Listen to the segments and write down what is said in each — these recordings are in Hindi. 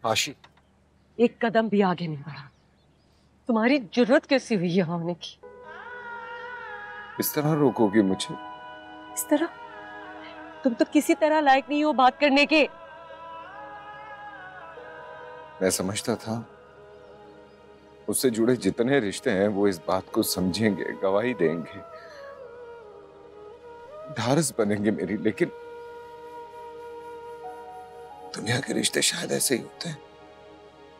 आशी, एक कदम भी आगे नहीं बढ़ा। तुम्हारी जुर्रत कैसी हुई यहाँ आने की? इस तरह रोकोगी मुझे? इस तरह? तुम तो किसी तरह लायक नहीं हो बात करने के। मैं समझता था उससे जुड़े जितने रिश्ते हैं वो इस बात को समझेंगे, गवाही देंगे, ढारस बनेंगे मेरी, लेकिन दुनिया के रिश्ते शायद ऐसे ही होते हैं।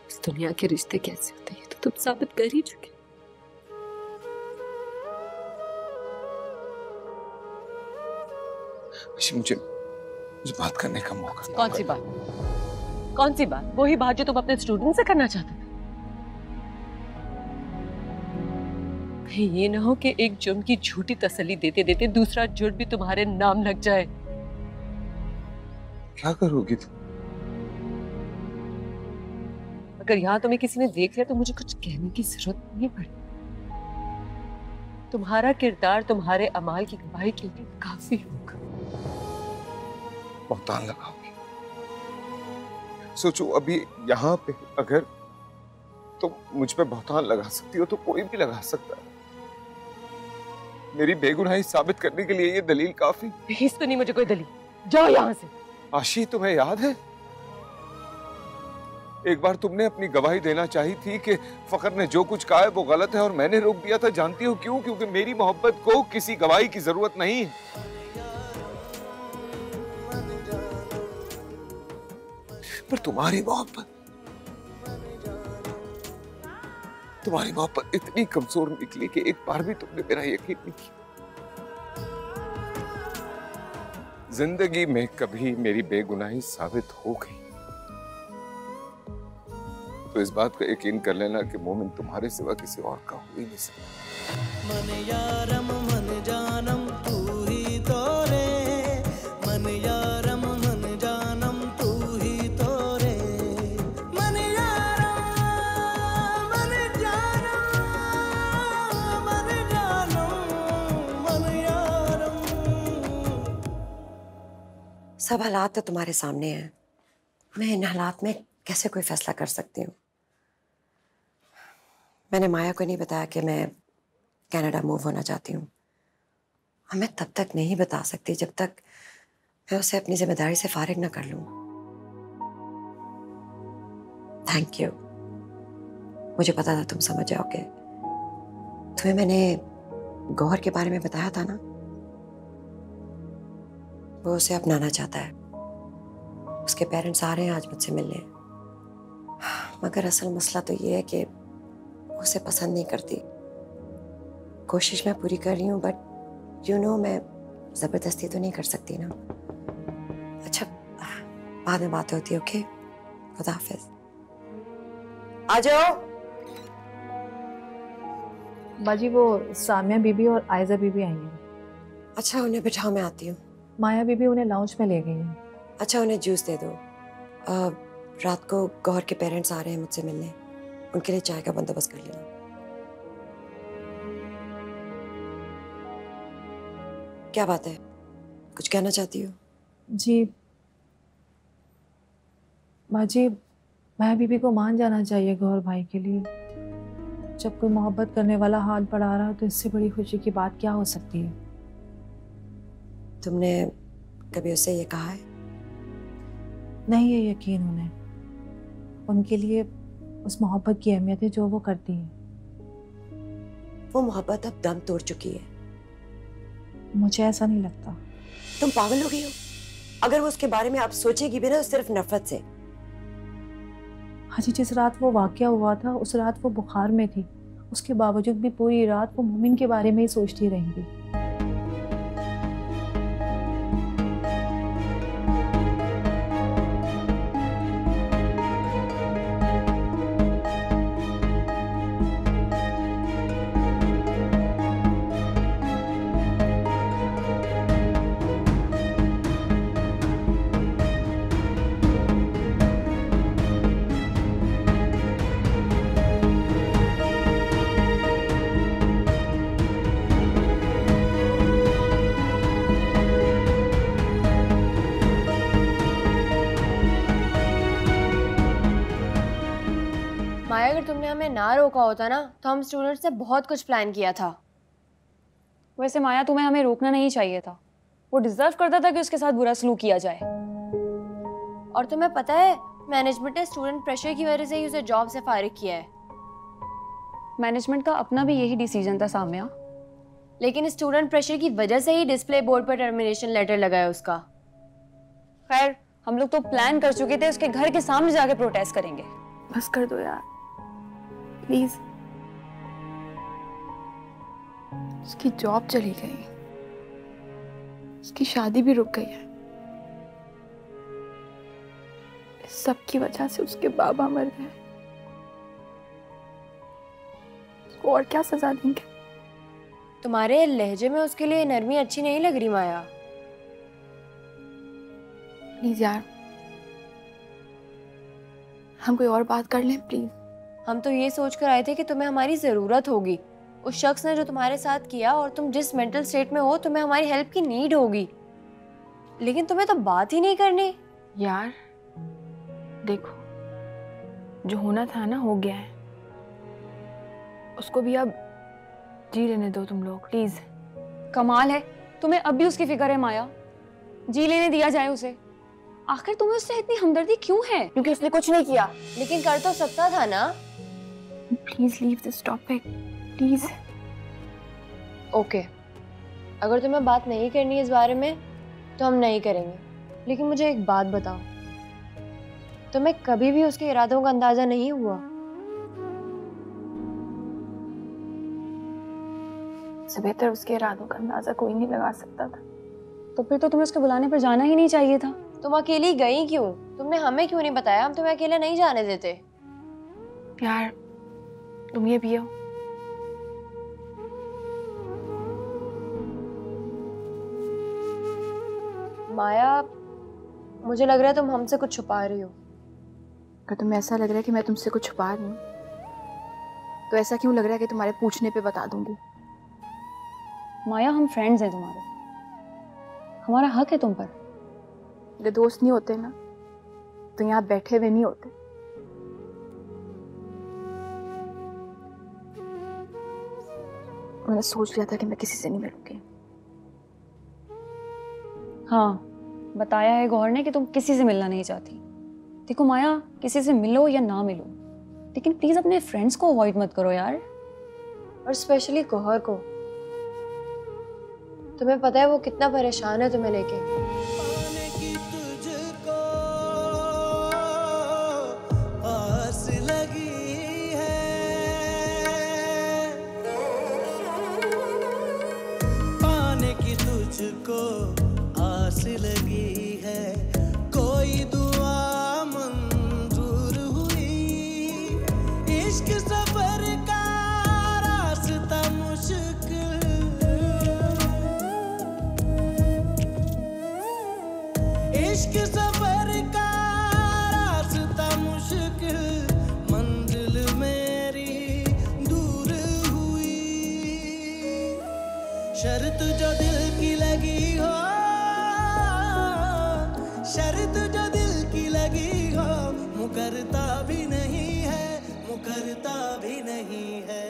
इस दुनिया के रिश्ते कैसे होते हैं तो तुम साबित कर ही चुके। मुझे बात करने का मौका। कौन सी बात? कौन सी बात? वही बात जो तुम अपने स्टूडेंट से करना चाहते थे। कहीं ये ना हो कि एक जुर्म की झूठी तसल्ली देते देते दूसरा जुर्म भी तुम्हारे नाम लग जाए। क्या करोगी तुम? अगर यहाँ तुम्हें किसी ने देख लिया तो मुझे कुछ कहने की जरूरत नहीं पड़ी। तुम्हारा किरदार तुम्हारे अमाल की गवाही के लिए काफी होगा। बहतान लगाओगी? सोचो अभी यहाँ पे अगर तुम मुझ पे बहतान लगा सकती हो तो कोई भी लगा सकता है। मेरी बेगुनाही साबित करने के लिए ये दलील काफी? भेज तो नहीं मुझे कोई दलील, जाओ यहाँ से। आशी, तुम्हें याद है एक बार तुमने अपनी गवाही देना चाही थी कि फखर ने जो कुछ कहा है वो गलत है और मैंने रोक दिया था। जानती हो क्यों? क्योंकि मेरी मोहब्बत को किसी गवाही की जरूरत नहीं है। पर तुम्हारी मोहब्बत इतनी कमजोर निकली कि एक बार भी तुमने मेरा यकीन नहीं किया। जिंदगी में कभी मेरी बेगुनाही साबित हो गई तो इस बात का यकीन कर लेना कि मोमिन तुम्हारे सिवा किसी और का हो ही नहीं सकता। मन यारम मन जानम तू ही तो रे, मन यारम मन जानम तू ही तो रे, मन यारम मन जानम मन जानम मन यारम। सब हालात तो तुम्हारे सामने हैं। मैं इन हालात में कैसे कोई फैसला कर सकती हूँ? मैंने माया को नहीं बताया कि मैं कनाडा मूव होना चाहती हूँ और मैं तब तक नहीं बता सकती जब तक मैं उसे अपनी जिम्मेदारी से फारिग ना कर लूँ। थैंक यू, मुझे पता था तुम समझ जाओगे। तुम्हें मैंने गौहर के बारे में बताया था ना, वो उसे अपनाना चाहता है। उसके पेरेंट्स आ रहे हैं आज मुझसे मिलने, मगर असल मसला तो ये है कि उसे पसंद नहीं करती। कोशिश मैं पूरी कर रही हूँ बट यू नो मैं जबरदस्ती तो नहीं कर सकती ना। अच्छा, बाद में बात होती है। ओके, खुदा हाफिज। आ जाओ। बाजी वो सामिया बीबी और आयजा बीबी आई हैं। अच्छा, उन्हें बिठाओ, मैं आती हूँ। माया बीबी उन्हें लाउंज में ले गई हैं। अच्छा, उन्हें जूस दे दो। रात को गौहर के पेरेंट्स आ रहे हैं मुझसे मिलने, उनके लिए चाय का बंदोबस्त कर लेना। क्या बात है, कुछ कहना चाहती हो? जी बाजी, माया बीबी को मान जाना चाहिए गौहर भाई के लिए। जब कोई मोहब्बत करने वाला हाथ बढ़ा रहा है तो इससे बड़ी खुशी की बात क्या हो सकती है? तुमने कभी उससे ये कहा है? नहीं है यकीन उन्हें। उनके लिए उस मोहब्बत की अहमियत है जो वो करती हैं। वो मोहब्बत अब दम तोड़ चुकी है। मुझे ऐसा नहीं लगता। तुम पागल हो गई हो? अगर वो उसके बारे में आप सोचेगी भी ना तो सिर्फ नफरत से। हाजी, जिस रात वो वाकया हुआ था उस रात वो बुखार में थी, उसके बावजूद भी पूरी रात वो मोमिन के बारे में ही सोचती रहेंगी। हमें ना रोका होता ना तो हम स्टूडेंट्स ने बहुत कुछ प्लान किया था। वैसे माया, तुम्हें हमें रोकना नहीं चाहिए था। वो डिजर्व करता था कि उसके साथ बुरा सलूक किया जाए। और तुम्हें पता है, मैनेजमेंट ने स्टूडेंट प्रेशर की वजह से ही उसे जॉब से फारिग किया है। मैनेजमेंट का अपना भी यही डिसीजन था साम्या। लेकिन स्टूडेंट प्रेशर की वजह से ही डिस्प्ले बोर्ड पर टर्मिनेशन लेटर लगा है उसका। खैर, हम लोग तो प्लान कर चुके थे उसके घर के सामने जाके प्रोटेस्ट करेंगे। बस कर दो यार, प्लीज। उसकी जॉब चली गई, उसकी शादी भी रुक गई है। इस सब की वजह से उसके बाबा मर गए। उसको और क्या सजा देंगे? तुम्हारे लहजे में उसके लिए नरमी अच्छी नहीं लग रही माया। प्लीज यार, हम कोई और बात कर लें प्लीज। हम तो ये सोच कर आए थे कि तुम्हें हमारी जरूरत होगी। उस शख्स ने जो तुम्हारे साथ किया, और तुम जिस मेंटल स्टेट में हो, तुम्हें हमारी हेल्प की नीड होगी। लेकिन तुम्हें तो बात ही नहीं करनी। यार देखो, जो होना था ना हो गया है। उसको भी अब जी लेने दो तुम लोग, प्लीज। कमाल है, तुम्हें अब भी उसकी फिक्र है माया। जी लेने दिया जाए उसे। आखिर तुम्हें उससे इतनी हमदर्दी क्यों है? क्योंकि उसने कुछ नहीं किया। लेकिन कर तो सकता था ना। Please leave this topic, please. Okay, अगर तुम्हें बात नहीं करनी इस बारे में तो हम नहीं करेंगे। लेकिन मुझे एक बात बताओ, तुम्हें कभी भी उसके इरादों का अंदाजा नहीं हुआ? इससे बेहतर उसके इरादों का अंदाजा कोई नहीं लगा सकता था। तो फिर तो तुम्हें उसके बुलाने पर जाना ही नहीं चाहिए था। तुम अकेली गई क्यों? तुमने हमें क्यों नहीं बताया? हम तुम्हें अकेले नहीं जाने देते। यार तुम ये पियो। माया, मुझे लग रहा है तुम हमसे कुछ छुपा रही हो। अगर तुम्हें ऐसा लग रहा है कि मैं तुमसे कुछ छुपा रही हूँ, तो ऐसा क्यों लग रहा है कि तुम्हारे पूछने पे बता दूंगी? माया, हम फ्रेंड्स हैं तुम्हारे, हमारा हक है तुम पर। अगर दोस्त नहीं होते ना तो यहाँ बैठे हुए नहीं होते। मैंने सोच लिया था कि मैं किसी से नहीं मिलूंगी। हाँ, बताया है गौहर ने कि तुम किसी से मिलना नहीं चाहती। देखो माया, किसी से मिलो या ना मिलो, लेकिन प्लीज अपने फ्रेंड्स को अवॉइड मत करो यार। और स्पेशली गौहर को। तुम्हें पता है वो कितना परेशान है तुम्हें लेके। पाने की तुझको आस लगी है, कोई दुआ मंजूर हुई। इश्क सफर का रास्ता मुश्किल, इश्क सफर का रास्ता मुश्किल, मंजिल मेरी दूर हुई। शर्त जो दिल की लगी हो, शर्त जो दिल की लगी हो, मुकरता भी नहीं है, मुकरता भी नहीं है।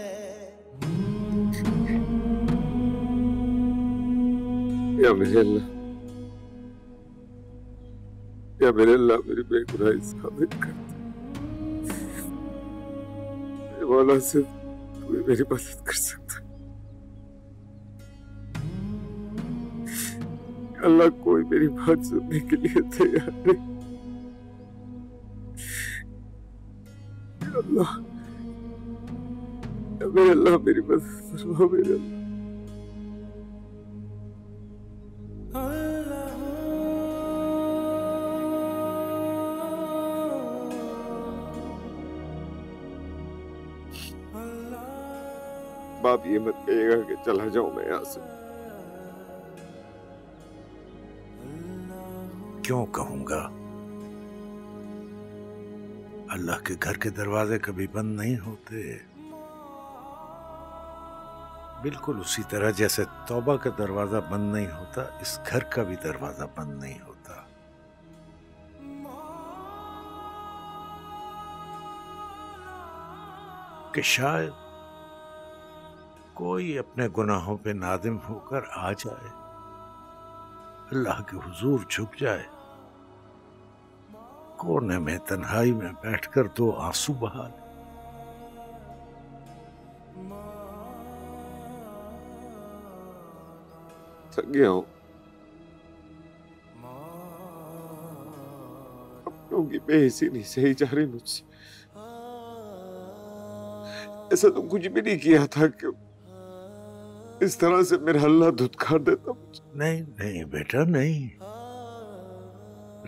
या मेरे अल्लाह, या मेरे अल्लाह, मेरी बेगुनाही साबित कर दे। मेरे मौला, सिर्फ तू ही मेरी मदद कर सकता है। अल्लाह, कोई मेरी बात सुनने के लिए तैयार नहीं। अल्लाह, मेरे अल्लाह, मेरी मदद फरमाओ मेरे अल्लाह। बाप ये मत कहिएगा कि चला जाऊं मैं यहाँ से। क्यों कहूंगा? अल्लाह के घर के दरवाजे कभी बंद नहीं होते। बिल्कुल उसी तरह जैसे तौबा का दरवाजा बंद नहीं होता, इस घर का भी दरवाजा बंद नहीं होता। कि शायद कोई अपने गुनाहों पे नादिम होकर आ जाए, अल्लाह के हुजूर झुक जाए, कोने में तन्हाई में बैठकर दो आंसू बहा ले। थक गया हूं अपनों की बेइज्जती नहीं सही जा रही मुझसे। ऐसा तो कुछ भी नहीं किया था कि इस तरह से मेरा अल्लाह धुतकार देता मुझे। नहीं नहीं बेटा, नहीं,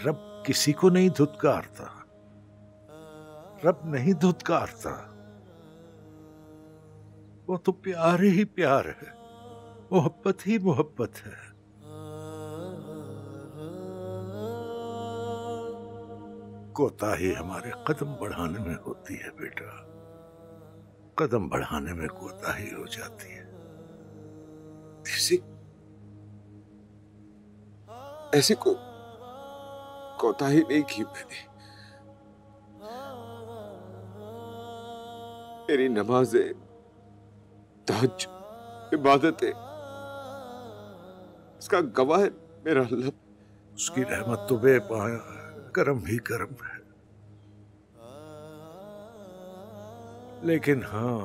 रब किसी को नहीं धुतकारता, रब नहीं धुतकारता। वो तो प्यार ही प्यार है, मोहब्बत ही मोहब्बत है। कोताही हमारे कदम बढ़ाने में होती है बेटा, कदम बढ़ाने में कोताही हो जाती है। ऐसी कोई कोताही नहीं की मैंने। मेरी नमाजें, तहज्जुद, इबादतें, इसका गवाह है मेरा अल्लाह। उसकी रहमत तो बेपाया है, करम ही करम है। लेकिन हाँ,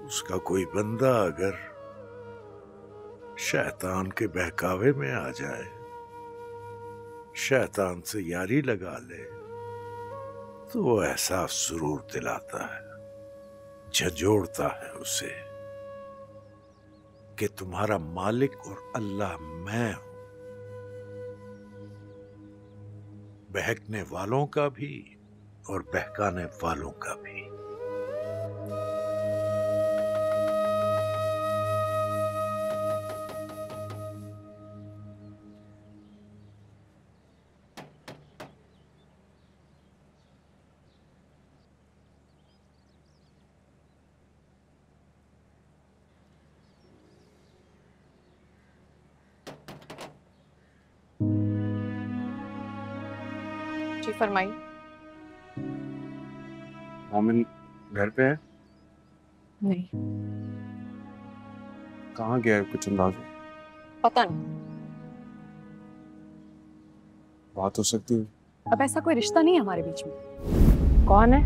उसका कोई बंदा अगर शैतान के बहकावे में आ जाए, शैतान से यारी लगा ले, तो वो एहसास जरूर दिलाता है, झंझोड़ता है उसे कि तुम्हारा मालिक और अल्लाह मैं हूं। बहकने वालों का भी और बहकाने वालों का भी। जी फरमाइए। मोमिन घर पे है? नहीं। कहाँ गया है, कुछ अंदाजा? पता नहीं। बात हो सकती है। अब ऐसा कोई रिश्ता नहीं है हमारे बीच में। कौन है?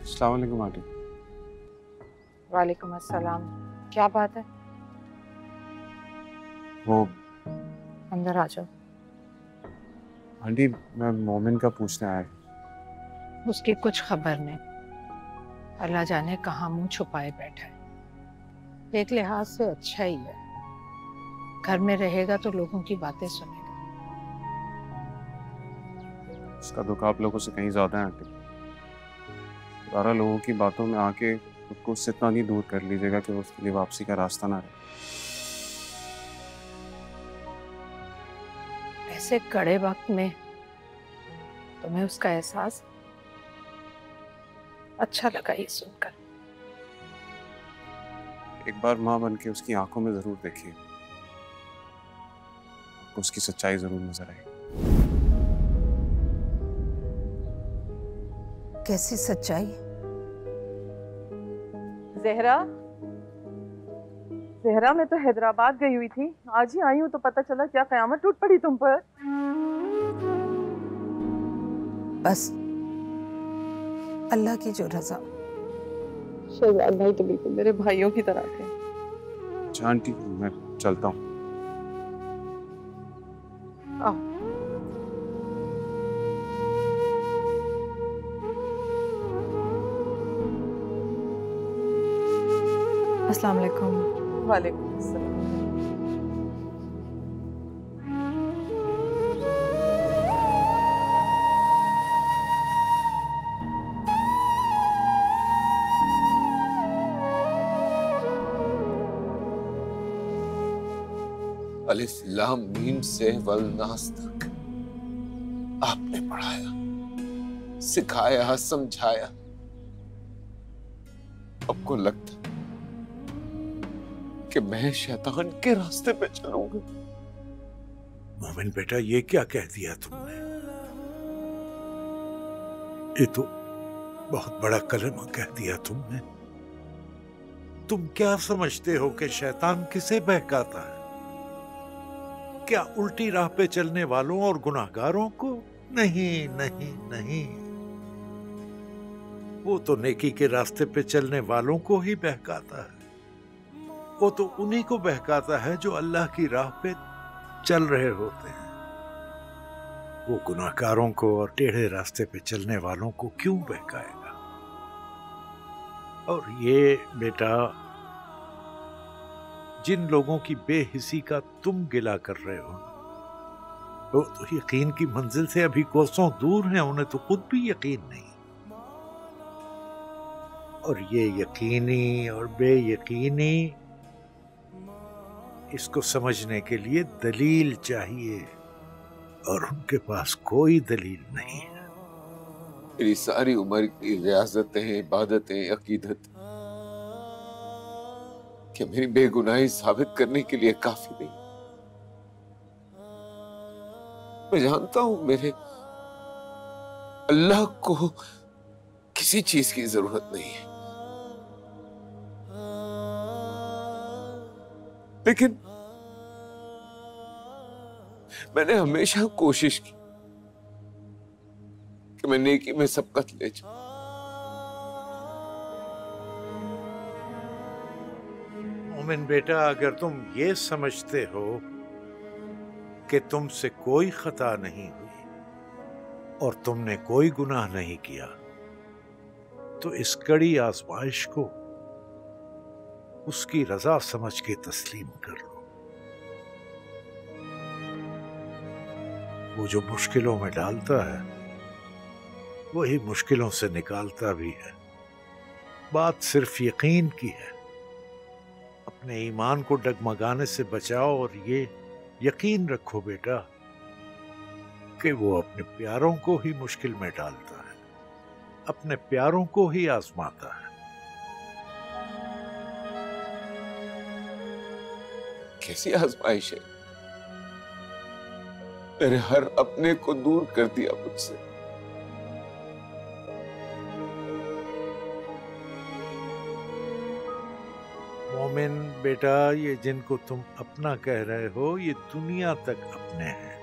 अस्सलाम वालेकुम आंटी। वालेकुम अस्सलाम। क्या बात है? वो अंदर आ जाओ। आंटी, मैं मोमिन का पूछने आया। उसकी कुछ खबर नहीं, अल्लाह जाने कहाँ मुंह छुपाए बैठा है। एक लिहाज से अच्छा ही है, घर में रहेगा तो लोगों की बातें सुनेगा। उसका दुख आप लोगों से कहीं ज्यादा है आंटी। सारा लोगों की बातों में आके खुद को उससे इतना नहीं दूर कर लीजिएगा कि उसके लिए वापसी का रास्ता ना रहे। ऐसे कड़े वक्त में तुम्हें उसका एहसास अच्छा लगा ये सुनकर। एक बार माँ बन के उसकी आंखों में जरूर देखिए, उसकी सच्चाई जरूर नजर आएगी। कैसी सच्चाई? ज़हरा, ज़हरा, मैं तो हैदराबाद गई हुई थी, आज ही आई हूँ तो पता चला क्या कयामत टूट पड़ी तुम पर। बस अल्लाह की जो रजा। शहजाद भाई तो बिल्कुल मेरे भाइयों की तरह थे। अच्छा आंटी, मैं चलता हूँ। आओ। अस्सलाम वालेकुम। वालेकुम अस्सलाम। अलिफ लाम मीम से वल नास तक आपने पढ़ाया, सिखाया, समझाया। आपको लगता कि मैं शैतान के रास्ते पे चलूंगा? मोमिन बेटा, ये क्या कह दिया तुमने? ये तो बहुत बड़ा कलमा कह दिया तुमने। तुम क्या समझते हो कि शैतान किसे बहकाता है? क्या उल्टी राह पे चलने वालों और गुनाहगारों को? नहीं नहीं नहीं, वो तो नेकी के रास्ते पे चलने वालों को ही बहकाता है। वो तो उन्हीं को बहकाता है जो अल्लाह की राह पे चल रहे होते हैं। वो गुनाहगारों को और टेढ़े रास्ते पे चलने वालों को क्यों बहकाएगा? और ये बेटा, जिन लोगों की बेहिसी का तुम गिला कर रहे हो, वो तो यकीन की मंजिल से अभी कोसों दूर हैं, उन्हें तो खुद भी यकीन नहीं। और ये यकीनी और बेयकीनी, इसको समझने के लिए दलील चाहिए, और उनके पास कोई दलील नहीं है। मेरी सारी उम्र की रियाजतें, इबादतें, अकीदत क्या मेरी बेगुनाही साबित करने के लिए काफी नहीं? मैं जानता हूं मेरे अल्लाह को किसी चीज की जरूरत नहीं है, लेकिन मैंने हमेशा कोशिश की कि मैं नेकी में सबकत ले जाऊं। मोमिन बेटा, अगर तुम ये समझते हो कि तुमसे कोई खता नहीं हुई और तुमने कोई गुनाह नहीं किया, तो इस कड़ी आजमाइश को उसकी रजा समझ के तस्लीम कर लो। वो जो मुश्किलों में डालता है, वही मुश्किलों से निकालता भी है। बात सिर्फ यकीन की है। अपने ईमान को डगमगाने से बचाओ और ये यकीन रखो बेटा कि वो अपने प्यारों को ही मुश्किल में डालता है, अपने प्यारों को ही आजमाता है। कैसी आजमाइश है? मेरे हर अपने को दूर कर दिया मुझसे। मोमिन बेटा, ये जिनको तुम अपना कह रहे हो, ये दुनिया तक अपने हैं।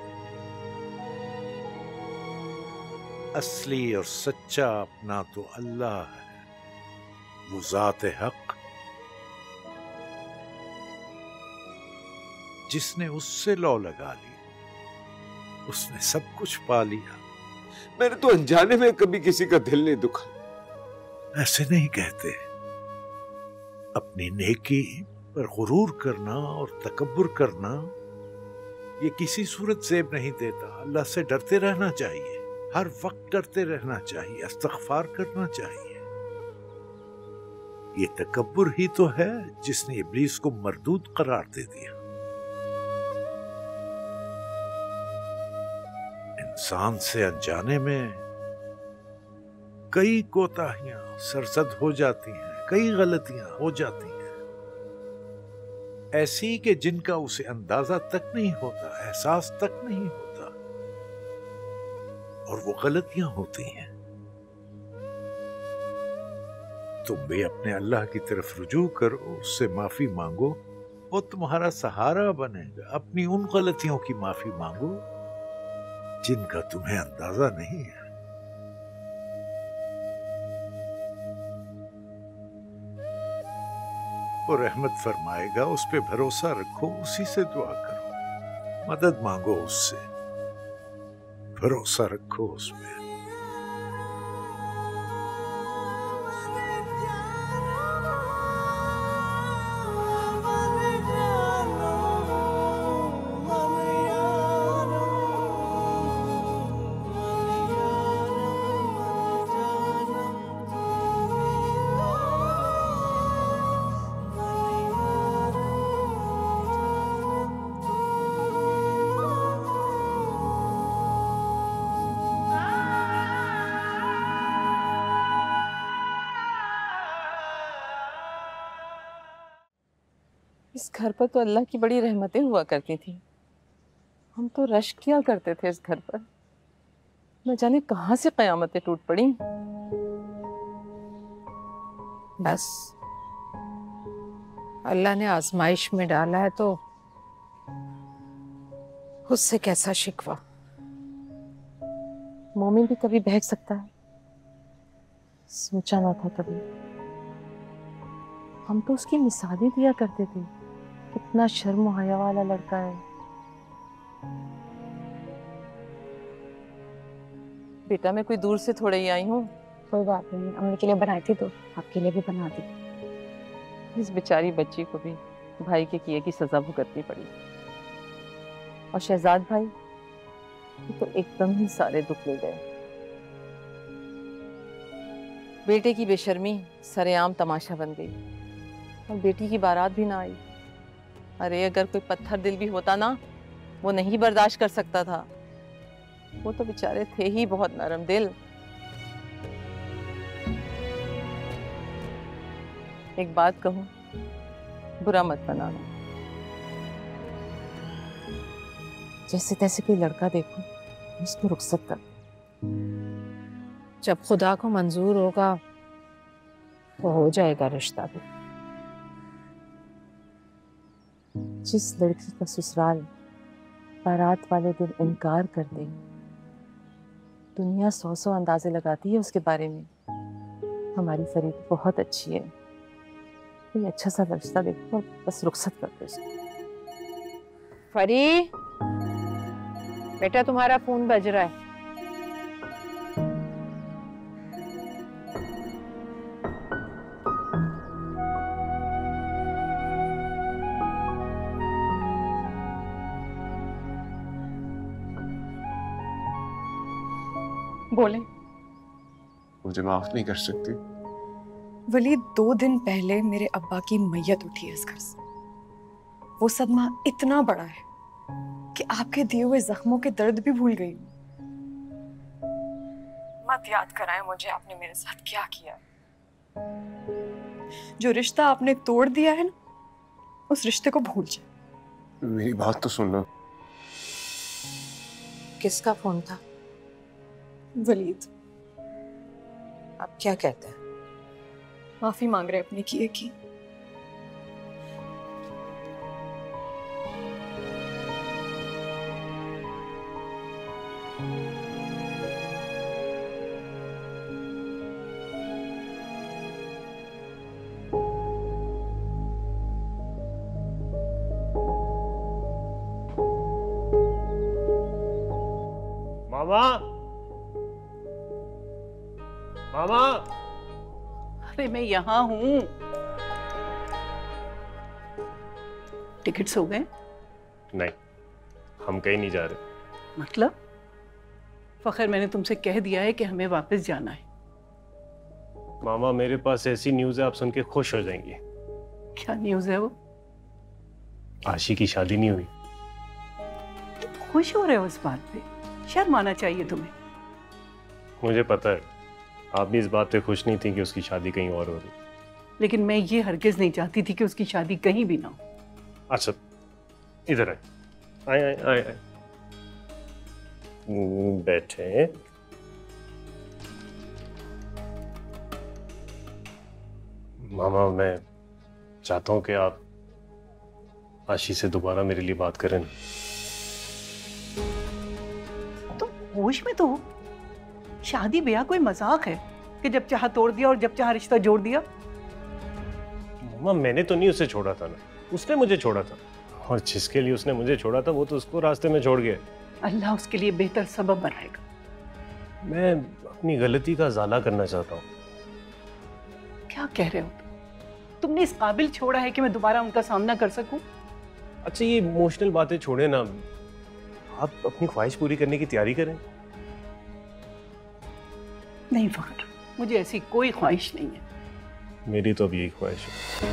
असली और सच्चा अपना तो अल्लाह है, वो ज़ात हक। जिसने उससे लौ लगा ली, उसने सब कुछ पा लिया। मैंने तो अनजाने में कभी किसी का दिल नहीं दुखा। ऐसे नहीं कहते। अपनी नेकी पर गुरूर करना और तकब्बुर करना ये किसी सूरत ज़ेब नहीं देता। अल्लाह से डरते रहना चाहिए, हर वक्त डरते रहना चाहिए, इस्तग़फ़ार करना चाहिए। ये तकब्बुर ही तो है जिसने इब्लीस को मरदूद करार दे दिया। इंसान से अनजाने में कई कोताहियां सरजद हो जाती हैं, कई गलतियां हो जाती हैं, ऐसी कि जिनका उसे अंदाजा तक नहीं होता, एहसास तक नहीं होता, और वो गलतियां होती हैं। तुम भी अपने अल्लाह की तरफ रुजू करो, उससे माफी मांगो, वो तुम्हारा सहारा बनेगा। अपनी उन गलतियों की माफी मांगो जिनका तुम्हें अंदाजा नहीं है। वो रहमत फरमाएगा, उस पे भरोसा रखो, उसी से दुआ करो, मदद मांगो उससे, भरोसा रखो उस पे। इस घर पर तो अल्लाह की बड़ी रहमतें हुआ करती थी। हम तो रश किया करते थे इस घर पर। न जाने कहां से कयामतें टूट पड़ी। बस अल्लाह ने आजमाइश में डाला है तो उससे कैसा शिकवा। मोमिन भी कभी बहक सकता है, सोचा ना था कभी। हम तो उसकी मिसालें दिया करते थे, कितना शर्म हया वाला लड़का है। बेटा मैं कोई दूर से थोड़े ही आई हूँ। कोई बात नहीं, अम्मी के लिए बनाई थी तो आपके लिए भी बना दी। इस बेचारी बच्ची को भी भाई के किए की सजा भुगतनी पड़ी। और शहजाद भाई तो एकदम ही सारे दुख ले गए। बेटे की बेशर्मी सरेआम तमाशा बन गई और बेटी की बारात भी ना आई। अरे अगर कोई पत्थर दिल भी होता ना, वो नहीं बर्दाश्त कर सकता था। वो तो बेचारे थे ही बहुत नरम दिल। एक बात कहूं, बुरा मत बनाना। जैसे तैसे कोई लड़का देखो, उसको रुखसत कर। जब खुदा को मंजूर होगा तो हो जाएगा रिश्ता भी। जिस लड़की का ससुराल बारात वाले दिन इनकार कर दे, दुनिया 100 अंदाजे लगाती है उसके बारे में। हमारी फरीद बहुत अच्छी है, कोई अच्छा सा रिश्ता देखो और बस रुखसत कर दो उसको। फरी, बेटा तुम्हारा फोन बज रहा है। बोले। मुझे माफ नहीं कर सकती? वली 2 दिन पहले मेरे अब्बा की मैयत उठी है इस घर से। वो सदमा इतना बड़ा है कि आपके दिए हुए जख्मों के दर्द भी भूल गई। मत याद कराएं मुझे आपने मेरे साथ क्या किया। जो रिश्ता आपने तोड़ दिया है ना, उस रिश्ते को भूल जाए। मेरी बात तो सुन लो। किसका फोन था? वलीद। आप क्या कहते हैं? माफी मांग रहे अपने किए की। मामा, मामा। अरे मैं यहाँ हूँ। टिकट्स हो गए? नहीं, हम कहीं नहीं जा रहे। मतलब? फखर, मैंने तुमसे कह दिया है कि हमें वापस जाना है। मामा मेरे पास ऐसी न्यूज़ है, आप सुन के खुश हो जाएंगी। क्या न्यूज़ है वो? आशी की शादी नहीं हुई। खुश हो रहे हो इस बात पे? शर्म आना चाहिए तुम्हें। मुझे पता है आप भी इस बात पे खुश नहीं थी कि उसकी शादी कहीं और हो रही, लेकिन मैं ये हरगिज नहीं चाहती थी कि उसकी शादी कहीं भी ना हो। अच्छा इधर आए, आए आए आए, बैठे। मामा मैं चाहता हूँ कि आप आशी से दोबारा मेरे लिए बात करें। तो होश में तो हो। शादी ब्याह कोई मजाक है कि जब चाहा तोड़ दिया और जब चाहा रिश्ता जोड़ दिया? मामा मैंने तो नहीं उसे छोड़ा था ना, उसने मुझे छोड़ा था। और जिसके लिए उसने मुझे छोड़ा था वो तो उसको रास्ते में छोड़ गया। अल्लाह उसके लिए बेहतर सबब बनाएगा। मैं अपनी गलती का ज़ाला करना चाहता हूँ। क्या कह रहे हो? तुमने इस काबिल छोड़ा है कि मैं दोबारा उनका सामना कर सकूं? अच्छा ये इमोशनल बातें छोड़े ना, आप अपनी ख्वाहिश पूरी करने की तैयारी करें। नहीं फखर, मुझे ऐसी कोई ख्वाहिश नहीं है। मेरी तो अब यही ख्वाहिश है।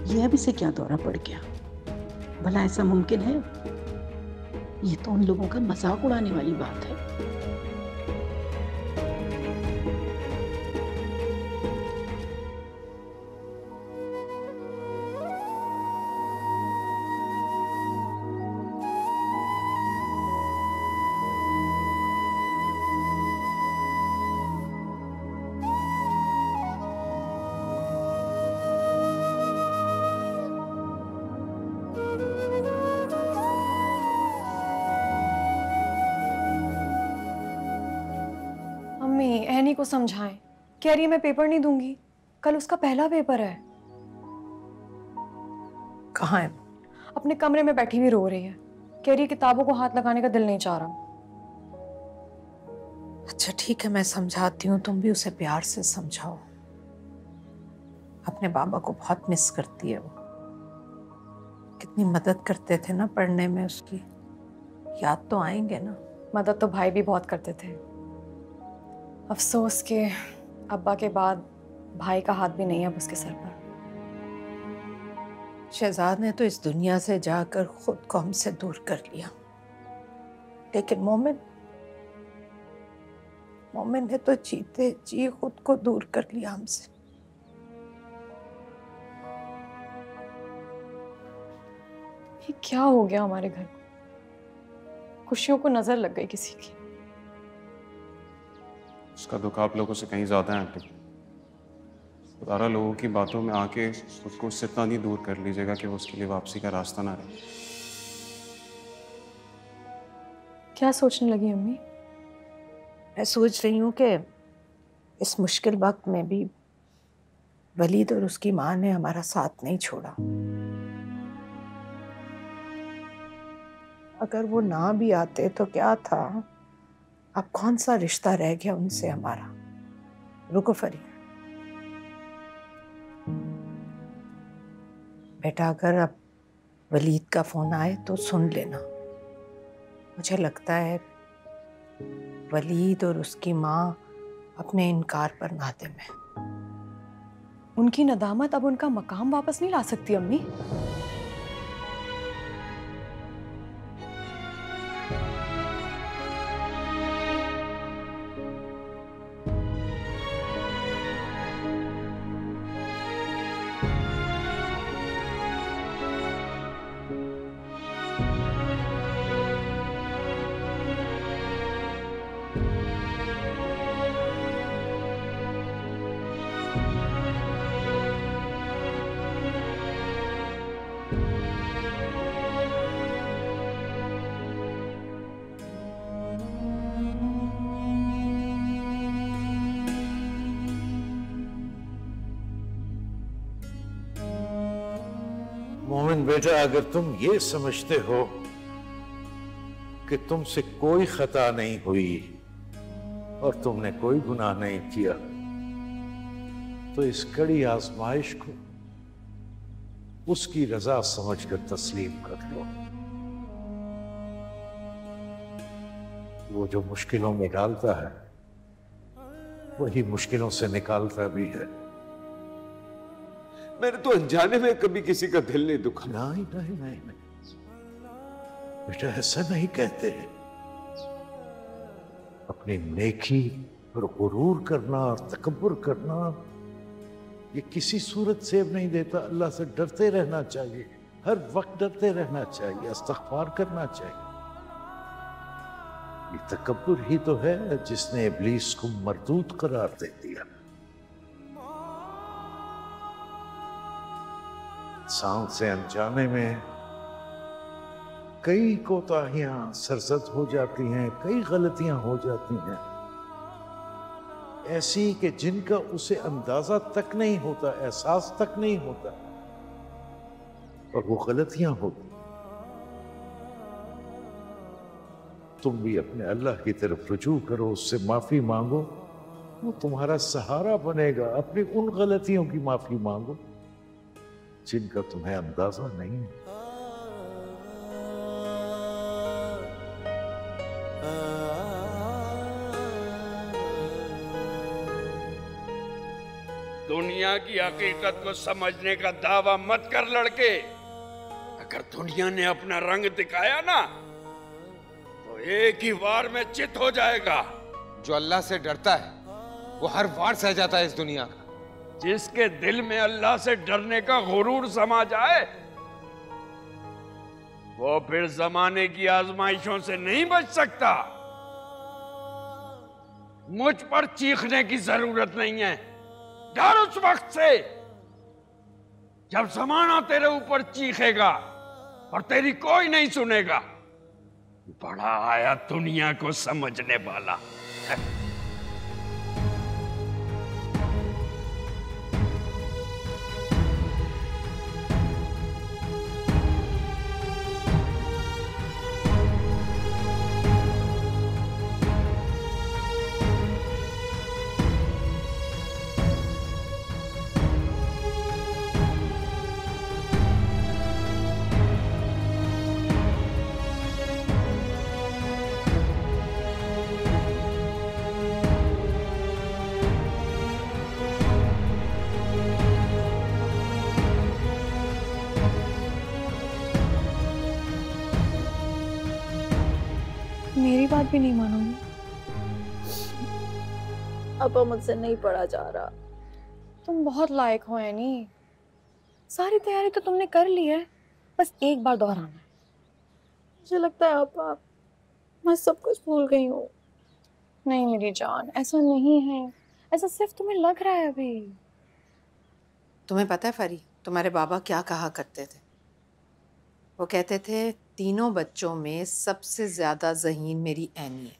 ये अभी से क्या दौरा पड़ गया? भला ऐसा मुमकिन है? ये तो उन लोगों का मजाक उड़ाने वाली बात है। अम्मी एनी को समझाएं। कह रही है मैं पेपर नहीं दूंगी, कल उसका पहला पेपर है। कहाँ है? अपने कमरे में बैठी हुई रो रही है, कह रही है किताबों को हाथ लगाने का दिल नहीं चाह रहा। अच्छा ठीक है, मैं समझाती हूँ, तुम भी उसे प्यार से समझाओ। अपने बाबा को बहुत मिस करती है वो। कितनी मदद करते थे ना पढ़ने में उसकी, याद तो आएंगे ना। मदद तो भाई भी बहुत करते थे। अफसोस के अब्बा के बाद भाई का हाथ भी नहीं है अब उसके सर पर। शहजाद ने तो इस दुनिया से जाकर खुद को हमसे दूर कर लिया, लेकिन मोमिन ने तो जीते जी खुद को दूर कर लिया हमसे। ये क्या हो गया हमारे घर को? खुशियों को नजर लग गई किसी की। उसका दुख आप लोगों से कहीं ज्यादा है आंटी। खुदारा लोगों की बातों में आके खुद को उससे इतना नहीं दूर कर लीजिएगा कि वो उसके लिए वापसी का रास्ता ना रहे। क्या सोचने लगी अम्मी? मैं सोच रही हूँ कि इस मुश्किल वक्त में भी वलीद और उसकी माँ ने हमारा साथ नहीं छोड़ा। अगर वो ना भी आते तो क्या था, अब कौन सा रिश्ता रह गया उनसे हमारा। रुको फरीद बेटा, अगर अब वलीद का फोन आए तो सुन लेना। मुझे लगता है वलीद और उसकी माँ अपने इनकार पर नादिम है। उनकी नदामत अब उनका मकाम वापस नहीं ला सकती अम्मी। मोमिन बेटा, अगर तुम ये समझते हो कि तुमसे कोई खता नहीं हुई और तुमने कोई गुनाह नहीं किया, तो इस कड़ी आजमाइश को उसकी रजा समझकर तस्लीम कर लो। वो जो मुश्किलों में डालता है वही मुश्किलों से निकालता भी है। मैंने तो अनजाने में कभी किसी का दिल नहीं दुखा। नहीं नहीं नहीं नहीं बेटा, ऐसा नहीं कहते। अपनी नेकी और गुरूर करना और तकब्बुर करना ये किसी सूरत से नहीं देता। अल्लाह से डरते रहना चाहिए, हर वक्त डरते रहना चाहिए, इस्तग़फ़ार करना चाहिए। ये तकब्बुर ही तो है जिसने इब्लीस को मरदूद करार दे दिया। इंसान से अनजाने में कई कोताहियां सरजद हो जाती हैं, कई गलतियां हो जाती हैं, ऐसी कि जिनका उसे अंदाजा तक नहीं होता, एहसास तक नहीं होता, और वो गलतियां होती। तुम भी अपने अल्लाह की तरफ रुजू करो, उससे माफी मांगो, वो तुम्हारा सहारा बनेगा। अपनी उन गलतियों की माफी मांगो जिनका तुम्हें अंदाजा नहीं है। दुनिया की हकीकत को समझने का दावा मत कर लड़के। अगर दुनिया ने अपना रंग दिखाया ना तो एक ही वार में चित हो जाएगा। जो अल्लाह से डरता है वो हर वार सह जाता है इस दुनिया का। जिसके दिल में अल्लाह से डरने का गुरूर समा जाए वो फिर जमाने की आजमाइशों से नहीं बच सकता। मुझ पर चीखने की जरूरत नहीं है। डर उस वक्त से जब जमाना तेरे ऊपर चीखेगा और तेरी कोई नहीं सुनेगा। बड़ा आया दुनिया को समझने वाला। भी नहीं मानोगी? अब मुझसे नहीं पढ़ा जा रहा। तुम बहुत लायक हो एनी। सारी तैयारी तो तुमने कर ली है, बस एक बार दोहराना है। मुझे लगता है आप मैं सब कुछ भूल गई हूँ। नहीं मेरी जान, ऐसा नहीं है। ऐसा सिर्फ तुम्हें लग रहा है अभी। तुम्हें पता है फरी, तुम्हारे बाबा क्या कहा करते थे? वो कहते थे तीनों बच्चों में सबसे ज्यादा ज़हीन मेरी एनी है।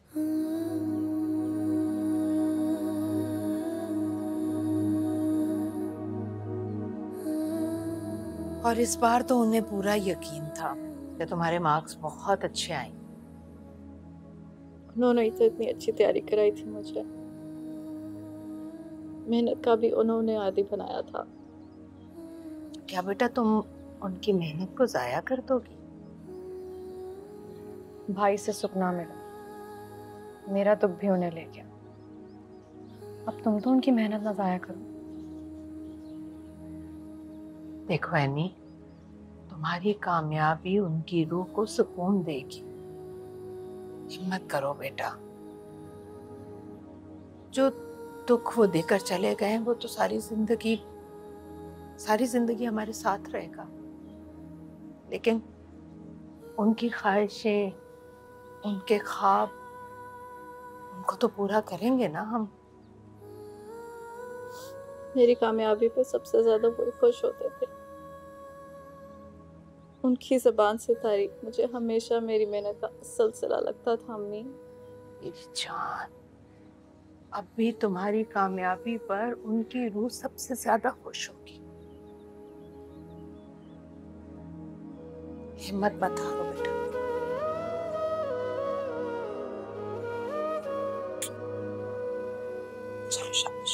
और इस बार तो उन्हें पूरा यकीन था कि तुम्हारे मार्क्स बहुत अच्छे आए। उन्होंने ही तो इतनी अच्छी तैयारी कराई थी मुझे। मेहनत का भी उन्होंने आदी बनाया था। क्या बेटा तुम उनकी मेहनत को जाया कर दोगी? भाई से सुख ना मिला, मेरा दुख भी उन्हें ले गया। अब तुम तो उनकी मेहनत ना जाया करो। देखो एनी, तुम्हारी कामयाबी उनकी रूह को सुकून देगी। हिम्मत करो बेटा। जो दुख वो देकर चले गए वो तो सारी जिंदगी हमारे साथ रहेगा। लेकिन उनकी ख्वाहिशें, उनके ख्वाब, उनको तो पूरा करेंगे ना हम। मेरी कामयाबी पे सबसे ज्यादा वो खुश होते थे। उनकी ज़बान से तारीफ मुझे हमेशा मेरी मेहनत का सिलसिला लगता था। अम्मी मेरी जान, अब भी तुम्हारी कामयाबी पर उनकी रूह सबसे ज्यादा खुश होगी। हिम्मत मत हारो बेटा। चलो शाबाश।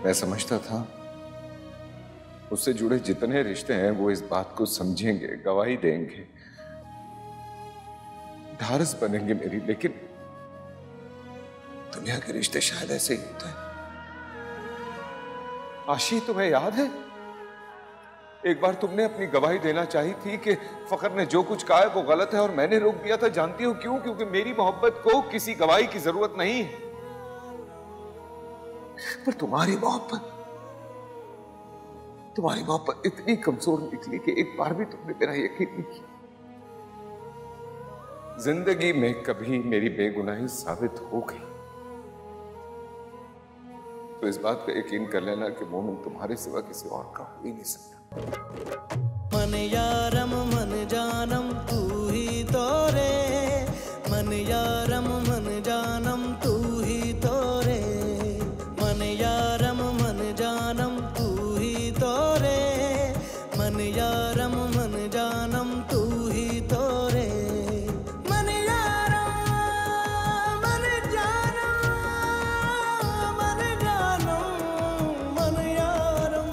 मैं समझता था उससे जुड़े जितने रिश्ते हैं वो इस बात को समझेंगे, गवाही देंगे, ढारस बनेंगे मेरी। लेकिन दुनिया के रिश्ते शायद ऐसे ही होते हैं। आशी, तुम्हें याद है एक बार तुमने अपनी गवाही देना चाही थी कि फखर ने जो कुछ कहा है वो गलत है, और मैंने रोक दिया था। जानती हो क्यों? क्योंकि मेरी मोहब्बत को किसी गवाही की जरूरत नहीं है। पर तुम्हारी मोहब्बत इतनी कमजोर निकली कि एक बार भी तुमने मेरा यकीन नहीं किया। जिंदगी में कभी मेरी बेगुनाही साबित हो गई तो इस बात का यकीन कर लेना कि मोमिन तुम्हारे सिवा किसी और का हो ही नहीं सकता। मन यारम मन जानम तू ही तो रे, मन यारम मन जानम तू ही तो रे, मन यारम मन जानम तू ही तो रे, मन यारम मन जानम तू ही तो रे, मन यारम मन जानम मन जानम मन यारम,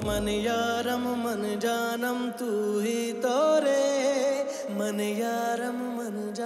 मन यारम मन जानम तू ही तो रे, मन यारम मन जानम।